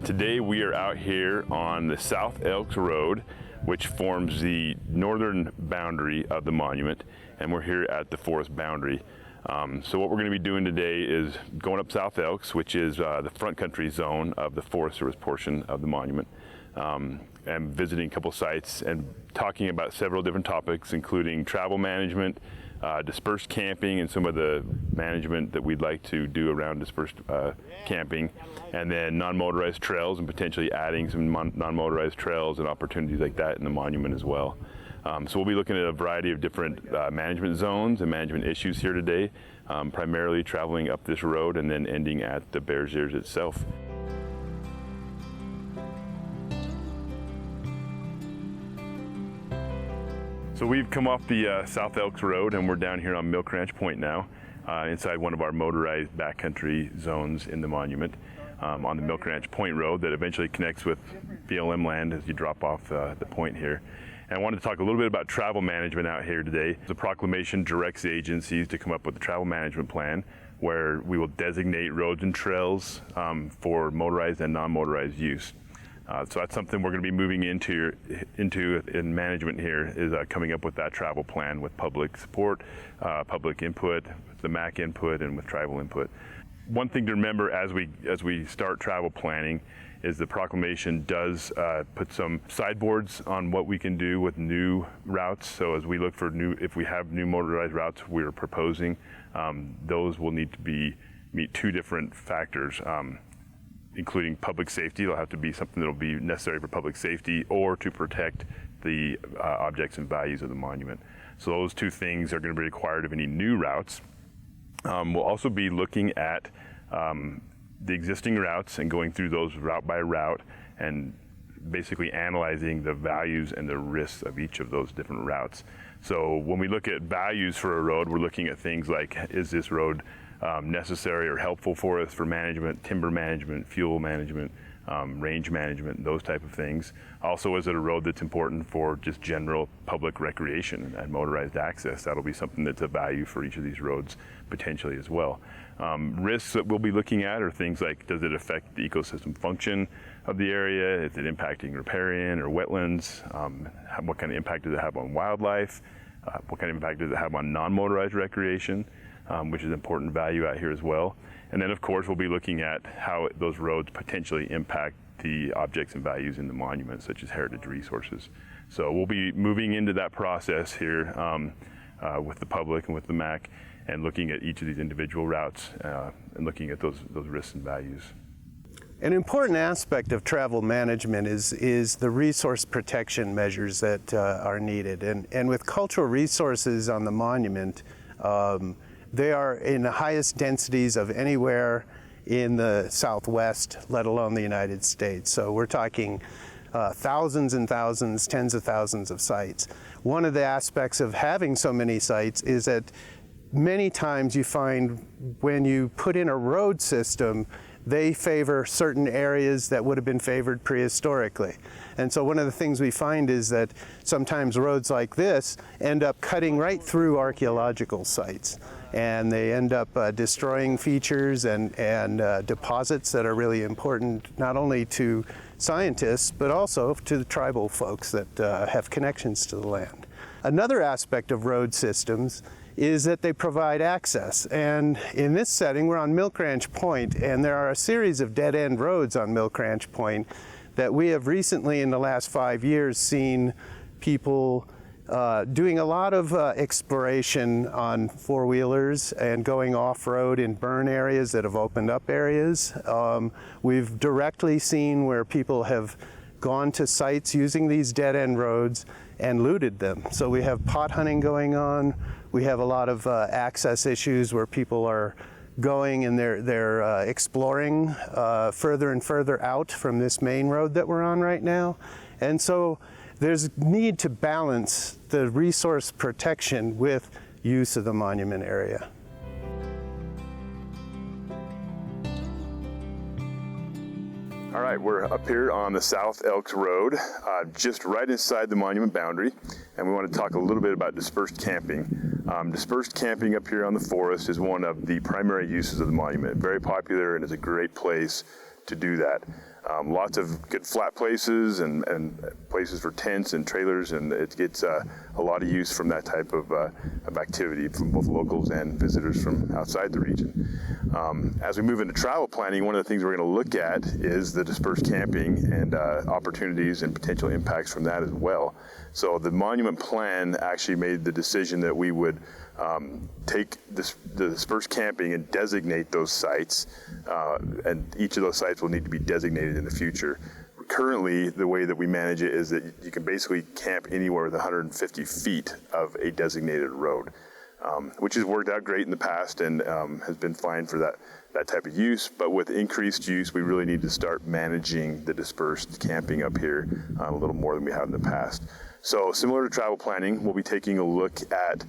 Today we are out here on the South Elks Road, which forms the northern boundary of the monument, and we're here at the forest boundary. So what we're going to be doing today is going up South Elks, which is the front country zone of the Forest Service portion of the monument, and visiting a couple sites and talking about several different topics, including travel management, dispersed camping, and some of the management that we'd like to do around dispersed camping, and then non-motorized trails and potentially adding some non-motorized trails and opportunities like that in the monument as well. So we'll be looking at a variety of different management zones and management issues here today, primarily traveling up this road and then ending at the Bears Ears itself. So we've come off the South Elks Road and we're down here on Milk Ranch Point now, inside one of our motorized backcountry zones in the monument, on the Milk Ranch Point Road that eventually connects with BLM land as you drop off the point here. And I wanted to talk a little bit about travel management out here today. The proclamation directs the agencies to come up with a travel management plan where we will designate roads and trails for motorized and non-motorized use. So that's something we're going to be moving into in management here, is coming up with that travel plan with public support, public input, with the MAC input, and with tribal input. One thing to remember as we start travel planning is the proclamation does put some sideboards on what we can do with new routes. So as we look for if we have new motorized routes we're proposing, those will need to meet two different factors, including public safety. It'll have to be something that'll be necessary for public safety or to protect the objects and values of the monument. So those two things are going to be required of any new routes. We'll also be looking at the existing routes and going through those route by route and basically analyzing the values and the risks of each of those different routes. So when we look at values for a road, we're looking at things like, is this road necessary or helpful for us for management, timber management, fuel management, range management, those type of things. Also, is it a road that's important for just general public recreation and motorized access? That'll be something that's a value for each of these roads potentially as well. Risks that we'll be looking at are things like, does it affect the ecosystem function of the area? Is it impacting riparian or wetlands? What kind of impact does it have on wildlife? What kind of impact does it have on non-motorized recreation? Which is an important value out here as well. And then of course we'll be looking at how those roads potentially impact the objects and values in the monument, such as heritage resources. So we'll be moving into that process here with the public and with the MAC, and looking at each of these individual routes and looking at those risks and values. An important aspect of travel management is the resource protection measures that are needed. And with cultural resources on the monument, they are in the highest densities of anywhere in the Southwest, let alone the United States. So we're talking thousands and thousands, tens of thousands of sites. One of the aspects of having so many sites is that many times you find when you put in a road system, they favor certain areas that would have been favored prehistorically. And so one of the things we find is that sometimes roads like this end up cutting right through archaeological sites, and they end up destroying features and deposits that are really important not only to scientists but also to the tribal folks that have connections to the land. Another aspect of road systems is that they provide access. And in this setting, we're on Milk Ranch Point, and there are a series of dead-end roads on Milk Ranch Point that we have recently, in the last 5 years, seen people doing a lot of exploration on four-wheelers and going off-road in burn areas that have opened up areas. We've directly seen where people have gone to sites using these dead-end roads and looted them. So we have pot hunting going on. We have a lot of access issues where people are going and they're exploring further and further out from this main road that we're on right now. And so there's need to balance the resource protection with use of the monument area. All right, we're up here on the South Elks Road, just right inside the monument boundary, and we want to talk a little bit about dispersed camping. Dispersed camping up here on the forest is one of the primary uses of the monument. Very popular and is a great place to do that. Lots of good flat places and places for tents and trailers, and it gets a lot of use from that type of activity from both locals and visitors from outside the region. As we move into travel planning, one of the things we're going to look at is the dispersed camping and opportunities and potential impacts from that as well. So the monument plan actually made the decision that we would take the dispersed camping and designate those sites, and each of those sites will need to be designated in the future. Currently, the way that we manage it is that you can basically camp anywhere with 150 feet of a designated road, which has worked out great in the past and has been fine for that type of use. But with increased use, we really need to start managing the dispersed camping up here a little more than we have in the past. So similar to travel planning, we'll be taking a look at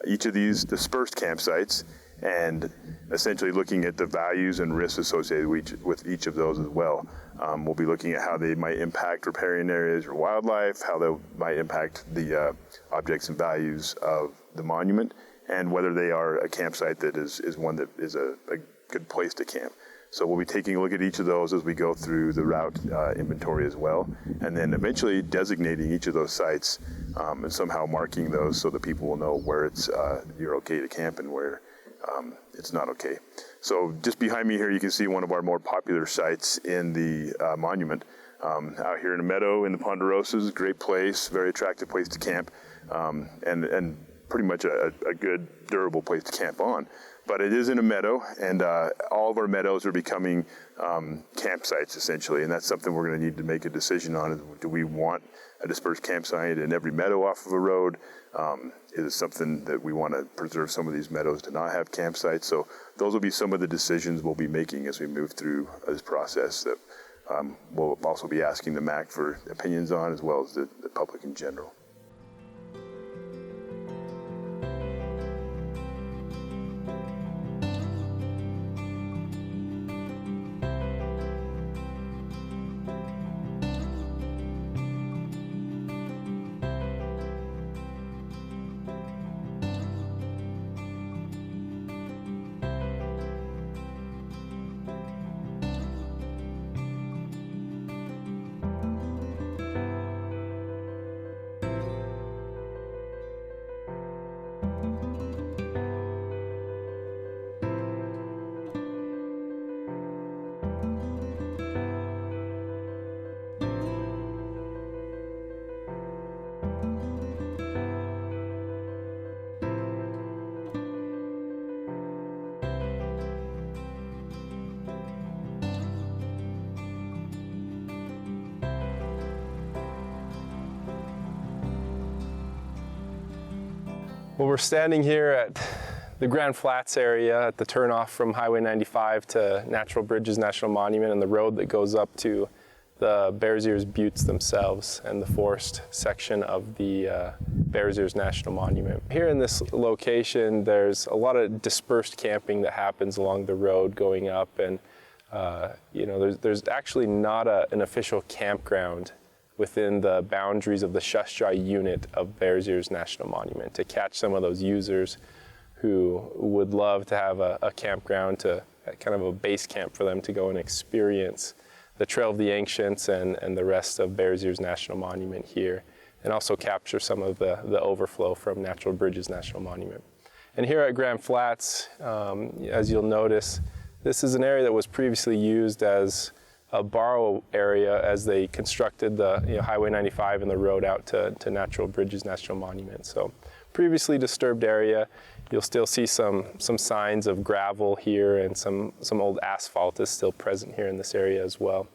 each of these dispersed campsites and essentially looking at the values and risks associated with each of those as well. We'll be looking at how they might impact riparian areas or wildlife, how they might impact the objects and values of the monument, and whether they are a campsite that is one that is a good place to camp. So we'll be taking a look at each of those as we go through the route inventory as well, and then eventually designating each of those sites and somehow marking those so that people will know where you're okay to camp and where it's not okay. So just behind me here, you can see one of our more popular sites in the monument. Out here in a meadow in the Ponderosas, great place, very attractive place to camp, and pretty much a good, durable place to camp on. But it is in a meadow, and all of our meadows are becoming campsites essentially, and that's something we're going to need to make a decision on. Do we want a dispersed campsite in every meadow off of a road? Is it something that we want to preserve some of these meadows to not have campsites? So those will be some of the decisions we'll be making as we move through this process that we'll also be asking the MAC for opinions on, as well as the public in general. Well, we're standing here at the Grand Flats area at the turnoff from Highway 95 to Natural Bridges National Monument and the road that goes up to the Bears Ears Buttes themselves and the forest section of the Bears Ears National Monument. Here in this location, there's a lot of dispersed camping that happens along the road going up, and there's actually not an official campground within the boundaries of the Shash Jáa Unit of Bears Ears National Monument to catch some of those users who would love to have a campground, to kind of a base camp for them to go and experience the Trail of the Ancients and the rest of Bears Ears National Monument here, and also capture some of the overflow from Natural Bridges National Monument. And here at Grand Flats, as you'll notice, this is an area that was previously used as a borrow area as they constructed the Highway 95 and the road out to Natural Bridges National Monument. So previously disturbed area. You'll still see some signs of gravel here, and some old asphalt is still present here in this area as well.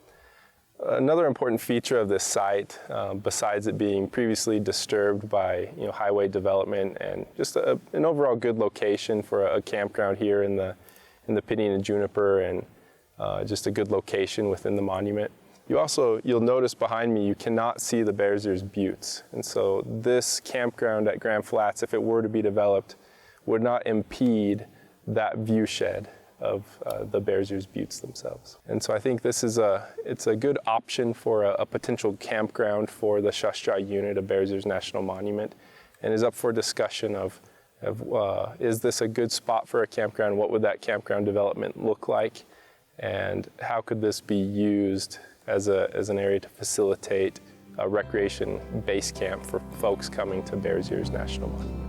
Another important feature of this site, besides it being previously disturbed by highway development and just an overall good location for a campground here in the Pinyon and Juniper, and just a good location within the monument. You'll notice behind me, you cannot see the Bears Ears Buttes. And so this campground at Grand Flats, if it were to be developed, would not impede that view shed of the Bears Ears Buttes themselves. And so I think it's a good option for a potential campground for the Shash Jáa Unit of Bears Ears National Monument, and is up for discussion of is this a good spot for a campground? What would that campground development look like? And how could this be used as an area to facilitate a recreation base camp for folks coming to Bears Ears National Monument.